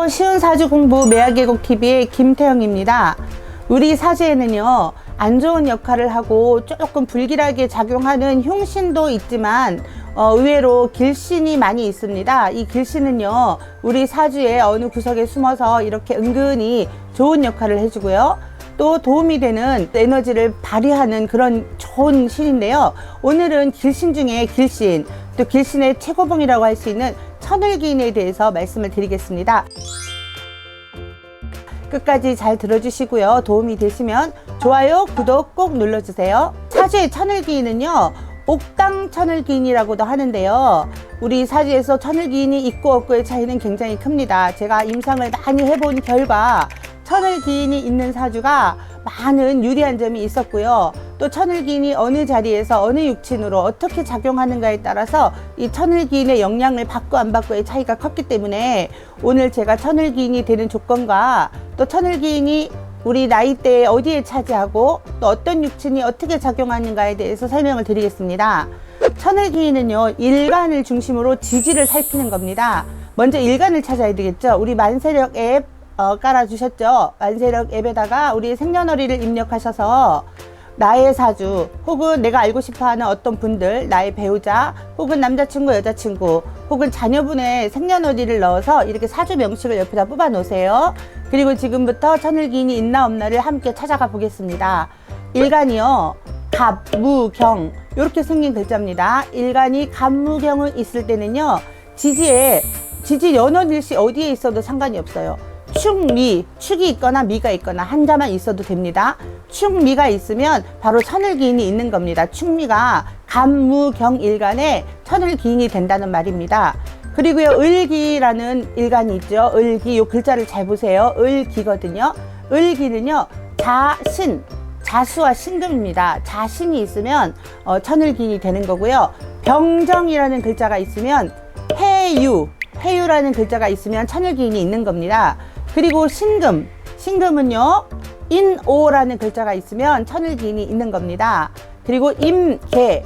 안녕하세요. 쉬운 사주 공부 매화계곡 TV의 김태영입니다. 우리 사주에는요, 안 좋은 역할을 하고 조금 불길하게 작용하는 흉신도 있지만 의외로 길신이 많이 있습니다. 이 길신은요, 우리 사주의 어느 구석에 숨어서 이렇게 은근히 좋은 역할을 해주고요, 또 도움이 되는 에너지를 발휘하는 그런 좋은 신인데요. 오늘은 길신 중에 길신, 또 길신의 최고봉이라고 할 수 있는 천을기인에 대해서 말씀을 드리겠습니다. 끝까지 잘 들어주시고요. 도움이 되시면 좋아요, 구독 꼭 눌러주세요. 사주의 천을기인은요, 옥당 천을기인이라고도 하는데요. 우리 사주에서 천을기인이 있고 없고의 차이는 굉장히 큽니다. 제가 임상을 많이 해본 결과 천을기인이 있는 사주가 많은 유리한 점이 있었고요. 또 천을기인이 어느 자리에서 어느 육친으로 어떻게 작용하는가에 따라서 이 천을기인의 영향을 받고 안 받고의 차이가 컸기 때문에 오늘 제가 천을기인이 되는 조건과 또 천을기인이 우리 나이대에 어디에 차지하고 또 어떤 육친이 어떻게 작용하는가에 대해서 설명을 드리겠습니다. 천을기인은요, 일간을 중심으로 지지를 살피는 겁니다. 먼저 일간을 찾아야 되겠죠. 우리 만세력 앱 깔아주셨죠. 만세력 앱에다가 우리 생년월일을 입력하셔서 나의 사주 혹은 내가 알고 싶어하는 어떤 분들, 나의 배우자 혹은 남자친구, 여자친구 혹은 자녀분의 생년월일을 넣어서 이렇게 사주 명식을 옆에다 뽑아 놓으세요. 그리고 지금부터 천을기인이 있나 없나를 함께 찾아가 보겠습니다. 일간이요, 갑, 무, 경 이렇게 생긴 글자입니다. 일간이 갑, 무, 경은 있을 때는요, 지지 연월일시 어디에 있어도 상관이 없어요. 축, 미, 축이 있거나 미가 있거나 한자만 있어도 됩니다. 축, 미가 있으면 바로 천을기인이 있는 겁니다. 축, 미가 갑, 무, 경 일간에 천을기인이 된다는 말입니다. 그리고요, 을기라는 일간이 있죠. 을기, 요 글자를 잘 보세요. 을기거든요. 을기는요, 자신, 자수와 신금입니다. 자신이 있으면 천을기인이 되는 거고요. 병정이라는 글자가 있으면 해유라는 글자가 있으면 천을기인이 있는 겁니다. 그리고 신금은요, 인오라는 글자가 있으면 천을기인이 있는 겁니다. 그리고 임계,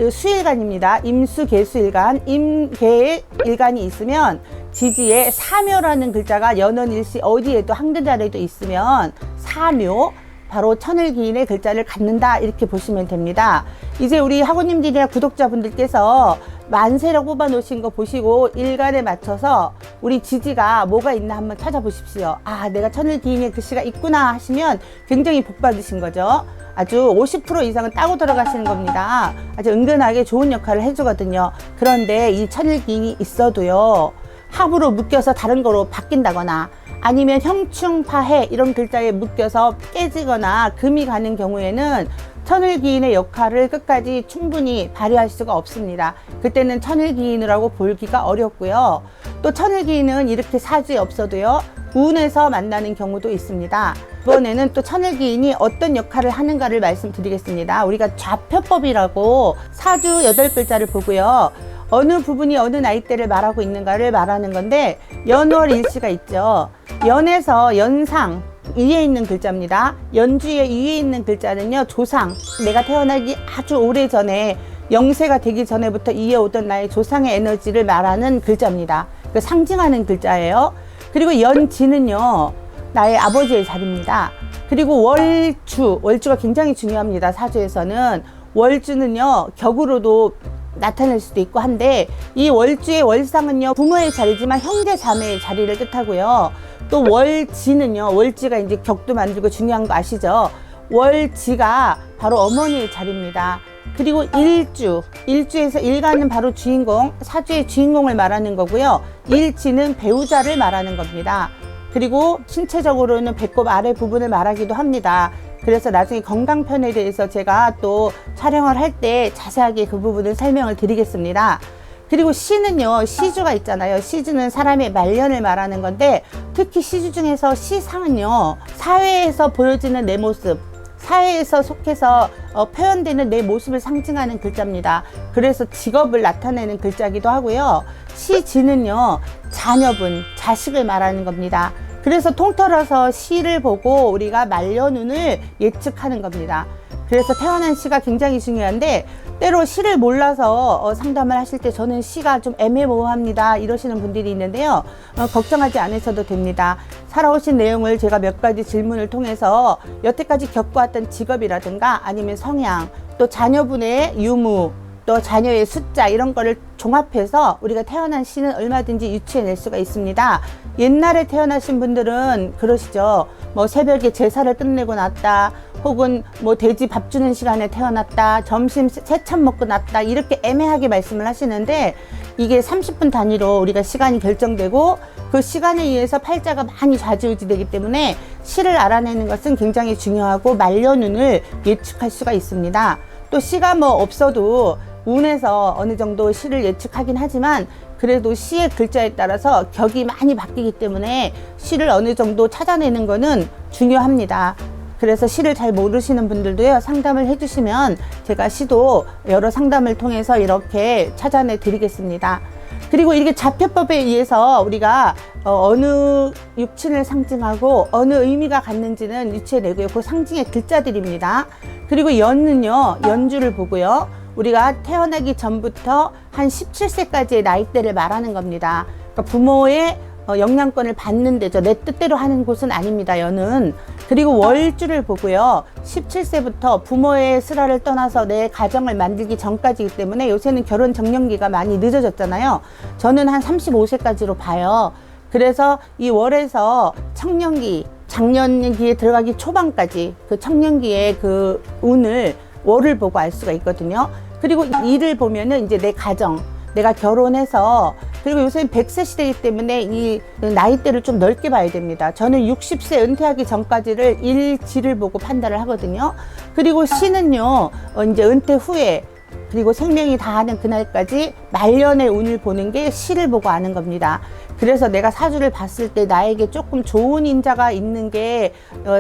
수일간입니다. 임수계수일간, 임계의 일간이 있으면 지지에 사묘라는 글자가 연원일시 어디에도 한글자리에도 있으면 사묘, 바로 천을기인의 글자를 갖는다, 이렇게 보시면 됩니다. 이제 우리 학우님들이나 구독자분들께서 만세력 뽑아 놓으신 거 보시고 일간에 맞춰서 우리 지지가 뭐가 있나 한번 찾아보십시오. 아, 내가 천을기인의 글씨가 있구나 하시면 굉장히 복 받으신 거죠. 아주 50% 이상은 따고 들어가시는 겁니다. 아주 은근하게 좋은 역할을 해주거든요. 그런데 이 천을기인이 있어도요, 합으로 묶여서 다른 거로 바뀐다거나 아니면 형충파해 이런 글자에 묶여서 깨지거나 금이 가는 경우에는 천을기인의 역할을 끝까지 충분히 발휘할 수가 없습니다. 그때는 천을기인이라고 보기가 어렵고요. 또 천을기인은 이렇게 사주에 없어도요, 운에서 만나는 경우도 있습니다. 이번에는 또 천을기인이 어떤 역할을 하는가를 말씀드리겠습니다. 우리가 좌표법이라고 사주 8글자를 보고요, 어느 부분이 어느 나이대를 말하고 있는가를 말하는 건데, 연월일시가 있죠. 연에서 연상 위에 있는 글자입니다. 연주의 위에 있는 글자는요, 조상, 내가 태어나기 아주 오래 전에, 영세가 되기 전에부터 이어오던 나의 조상의 에너지를 말하는 글자입니다. 그 상징하는 글자예요. 그리고 연지는요, 나의 아버지의 자리입니다. 그리고 월주가 굉장히 중요합니다. 사주에서는 월주는요, 격으로도 나타낼 수도 있고 한데, 이 월주의 월상은요, 부모의 자리지만 형제 자매의 자리를 뜻하고요. 또 월지는요, 월지가 이제 격도 만들고 중요한 거 아시죠? 월지가 바로 어머니의 자리입니다. 그리고 일주에서 일간은 바로 주인공, 사주의 주인공을 말하는 거고요. 일지는 배우자를 말하는 겁니다. 그리고 신체적으로는 배꼽 아래 부분을 말하기도 합니다. 그래서 나중에 건강편에 대해서 제가 또 촬영을 할 때 자세하게 그 부분을 설명을 드리겠습니다. 그리고 시는요, 시주가 있잖아요. 시주는 사람의 말년을 말하는 건데, 특히 시주 중에서 시상은요, 사회에서 보여지는 내 모습, 사회에서 속해서 표현되는 내 모습을 상징하는 글자입니다. 그래서 직업을 나타내는 글자기도 하고요. 시지는요, 자녀분, 자식을 말하는 겁니다. 그래서 통틀어서 시를 보고 우리가 말년운을 예측하는 겁니다. 그래서 태어난 시가 굉장히 중요한데 때로 시를 몰라서 상담을 하실 때 저는 시가 좀 애매모호합니다 이러시는 분들이 있는데요. 걱정하지 않으셔도 됩니다. 살아오신 내용을 제가 몇 가지 질문을 통해서 여태까지 겪어왔던 직업이라든가 아니면 성향, 또 자녀분의 유무, 또 자녀의 숫자 이런 거를 종합해서 우리가 태어난 시는 얼마든지 유추해낼 수가 있습니다. 옛날에 태어나신 분들은 그러시죠. 뭐 새벽에 제사를 끝내고 났다, 혹은 뭐 돼지 밥 주는 시간에 태어났다, 점심 새참 먹고 났다, 이렇게 애매하게 말씀을 하시는데 이게 30분 단위로 우리가 시간이 결정되고 그 시간에 의해서 팔자가 많이 좌지우지되기 때문에 시를 알아내는 것은 굉장히 중요하고 말년운을 예측할 수가 있습니다. 또 시가 뭐 없어도 운에서 어느 정도 시를 예측하긴 하지만 그래도 시의 글자에 따라서 격이 많이 바뀌기 때문에 시를 어느 정도 찾아내는 거는 중요합니다. 그래서 시를 잘 모르시는 분들도요, 상담을 해주시면 제가 시도 여러 상담을 통해서 이렇게 찾아내 드리겠습니다. 그리고 이렇게 자표법에 의해서 우리가 어느 육친을 상징하고 어느 의미가 갖는지는 유추해내고요. 그 상징의 글자들입니다. 그리고 연은요, 연주를 보고요. 우리가 태어나기 전부터 한 17세까지의 나이대를 말하는 겁니다. 그러니까 부모의 영향권을 받는 데죠. 내 뜻대로 하는 곳은 아닙니다, 연은. 그리고 월주를 보고요. 17세부터 부모의 슬하를 떠나서 내 가정을 만들기 전까지이기 때문에 요새는 결혼 정년기가 많이 늦어졌잖아요. 저는 한 35세까지로 봐요. 그래서 이 월에서 청년기, 장년기에 들어가기 초반까지 그 청년기의 그 운을 월을 보고 알 수가 있거든요. 그리고 일을 보면은 이제 내 가정, 내가 결혼해서, 그리고 요새는 100세 시대이기 때문에 이 나이대를 좀 넓게 봐야 됩니다. 저는 60세 은퇴하기 전까지를 일지를 보고 판단을 하거든요. 그리고 시는요, 이제 은퇴 후에, 그리고 생명이 다하는 그날까지 말년의 운을 보는 게 시를 보고 아는 겁니다. 그래서 내가 사주를 봤을 때 나에게 조금 좋은 인자가 있는 게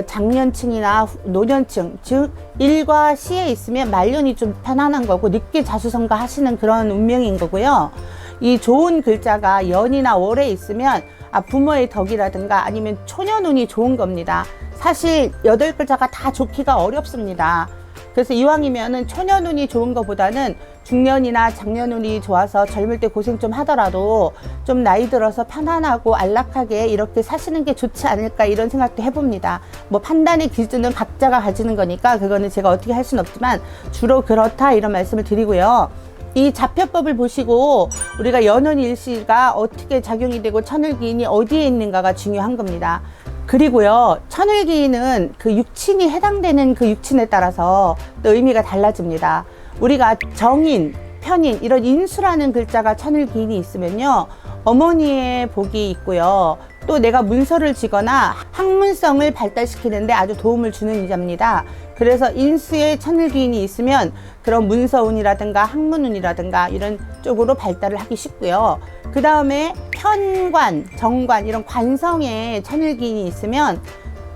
장년층이나 노년층, 즉 일과 시에 있으면 말년이 좀 편안한 거고 늦게 자수성가 하시는 그런 운명인 거고요. 이 좋은 글자가 연이나 월에 있으면 부모의 덕이라든가 아니면 초년운이 좋은 겁니다. 사실 8글자가 다 좋기가 어렵습니다. 그래서 이왕이면은 초년운이 좋은 것보다는 중년이나 장년운이 좋아서 젊을 때 고생 좀 하더라도 좀 나이 들어서 편안하고 안락하게 이렇게 사시는 게 좋지 않을까, 이런 생각도 해봅니다. 뭐 판단의 기준은 각자가 가지는 거니까 그거는 제가 어떻게 할 수는 없지만 주로 그렇다, 이런 말씀을 드리고요. 이 자표법을 보시고 우리가 연운일시가 어떻게 작용이 되고 천을기인이 어디에 있는가가 중요한 겁니다. 그리고요, 천을기인은 그 육친이 해당되는 그 육친에 따라서 또 의미가 달라집니다. 우리가 정인, 편인, 이런 인수라는 글자가 천을기인이 있으면요, 어머니의 복이 있고요, 또 내가 문서를 지거나 학문성을 발달시키는데 아주 도움을 주는 인자입니다. 그래서 인수에 천을기인이 있으면 그런 문서운이라든가 학문운이라든가 이런 쪽으로 발달을 하기 쉽고요. 그 다음에 편관, 정관, 이런 관성에 천을기인이 있으면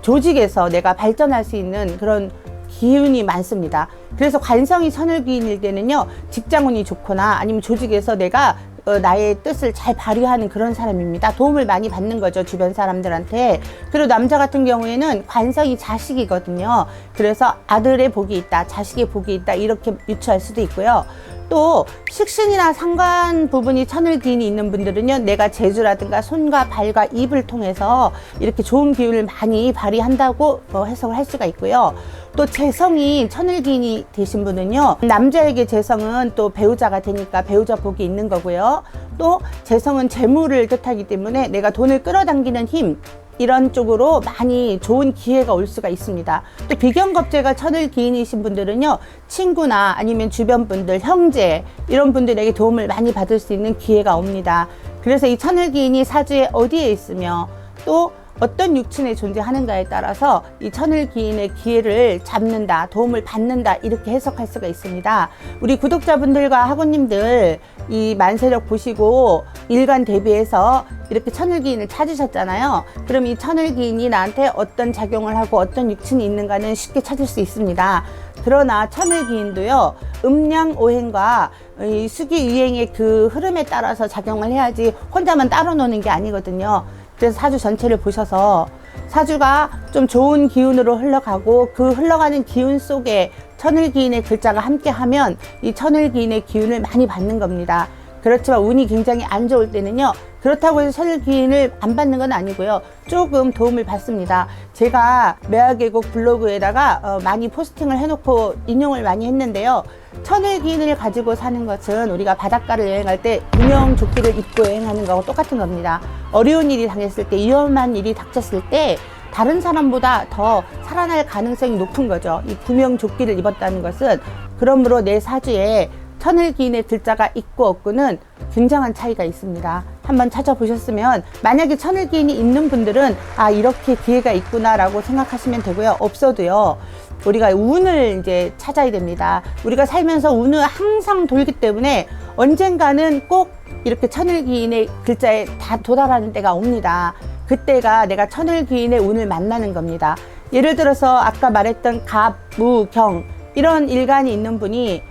조직에서 내가 발전할 수 있는 그런 기운이 많습니다. 그래서 관성이 천을기인일 때는요, 직장운이 좋거나 아니면 조직에서 내가 나의 뜻을 잘 발휘하는 그런 사람입니다. 도움을 많이 받는 거죠, 주변 사람들한테. 그리고 남자 같은 경우에는 관성이 자식이거든요. 그래서 아들의 복이 있다, 자식의 복이 있다, 이렇게 유추할 수도 있고요. 또 식신이나 상관 부분이 천을기인이 있는 분들은요, 내가 재주라든가 손과 발과 입을 통해서 이렇게 좋은 기운을 많이 발휘한다고 해석을 할 수가 있고요. 또 재성이 천을기인이 되신 분은요, 남자에게 재성은 또 배우자가 되니까 배우자 복이 있는 거고요. 또 재성은 재물을 뜻하기 때문에 내가 돈을 끌어당기는 힘, 이런 쪽으로 많이 좋은 기회가 올 수가 있습니다. 또 비견겁제가 천을기인이신 분들은요, 친구나 아니면 주변 분들, 형제, 이런 분들에게 도움을 많이 받을 수 있는 기회가 옵니다. 그래서 이 천을기인이 사주에 어디에 있으며 또 어떤 육친에 존재하는가에 따라서 이 천을기인의 기회를 잡는다, 도움을 받는다, 이렇게 해석할 수가 있습니다. 우리 구독자분들과 학우님들 이 만세력 보시고 일간 대비해서 이렇게 천을기인을 찾으셨잖아요. 그럼 이 천을기인이 나한테 어떤 작용을 하고 어떤 육친이 있는가는 쉽게 찾을 수 있습니다. 그러나 천을기인도요, 음양오행과 이 수기유행의 그 흐름에 따라서 작용을 해야지 혼자만 따로 노는 게 아니거든요. 그래서 사주 전체를 보셔서 사주가 좀 좋은 기운으로 흘러가고 그 흘러가는 기운 속에 천을기인의 글자가 함께 하면 이 천을기인의 기운을 많이 받는 겁니다. 그렇지만 운이 굉장히 안 좋을 때는요, 그렇다고 해서 천을기인을 안 받는 건 아니고요, 조금 도움을 받습니다. 제가 매화계곡 블로그에다가 많이 포스팅을 해놓고 인용을 많이 했는데요, 천을기인을 가지고 사는 것은 우리가 바닷가를 여행할 때 구명조끼를 입고 여행하는 거하고 똑같은 겁니다. 어려운 일이 당했을 때, 위험한 일이 닥쳤을 때 다른 사람보다 더 살아날 가능성이 높은 거죠. 이 구명조끼를 입었다는 것은. 그러므로 내 사주에 천을기인의 글자가 있고 없고는 굉장한 차이가 있습니다. 한번 찾아보셨으면, 만약에 천을기인이 있는 분들은 아, 이렇게 기회가 있구나 라고 생각하시면 되고요. 없어도요, 우리가 운을 이제 찾아야 됩니다. 우리가 살면서 운은 항상 돌기 때문에 언젠가는 꼭 이렇게 천을기인의 글자에 다 도달하는 때가 옵니다. 그때가 내가 천을기인의 운을 만나는 겁니다. 예를 들어서 아까 말했던 갑, 무, 경 이런 일간이 있는 분이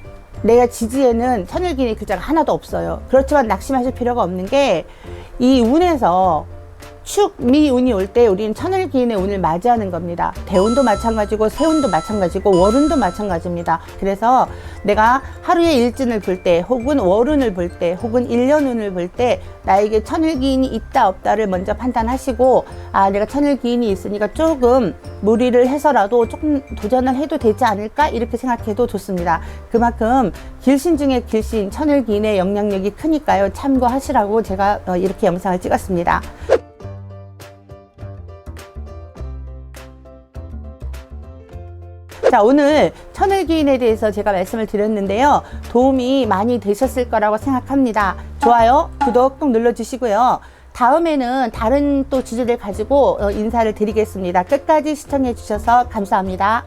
내가 지지에는 천을기인의 글자가 하나도 없어요. 그렇지만 낙심하실 필요가 없는 게, 이 운에서 축, 미 운이 올 때 우리는 천을기인의 운을 맞이하는 겁니다. 대운도 마찬가지고 세운도 마찬가지고 월운도 마찬가지입니다. 그래서 내가 하루에 일진을 볼 때, 혹은 월운을 볼 때, 혹은 1년운을 볼 때 나에게 천을기인이 있다 없다를 먼저 판단하시고, 아, 내가 천을기인이 있으니까 조금 무리를 해서라도 조금 도전을 해도 되지 않을까, 이렇게 생각해도 좋습니다. 그만큼 길신 중에 길신 천을기인의 영향력이 크니까요, 참고하시라고 제가 이렇게 영상을 찍었습니다. 자, 오늘 천을기인에 대해서 제가 말씀을 드렸는데요, 도움이 많이 되셨을 거라고 생각합니다. 좋아요, 구독 꼭 눌러주시고요. 다음에는 다른 또 주제를 가지고 인사를 드리겠습니다. 끝까지 시청해 주셔서 감사합니다.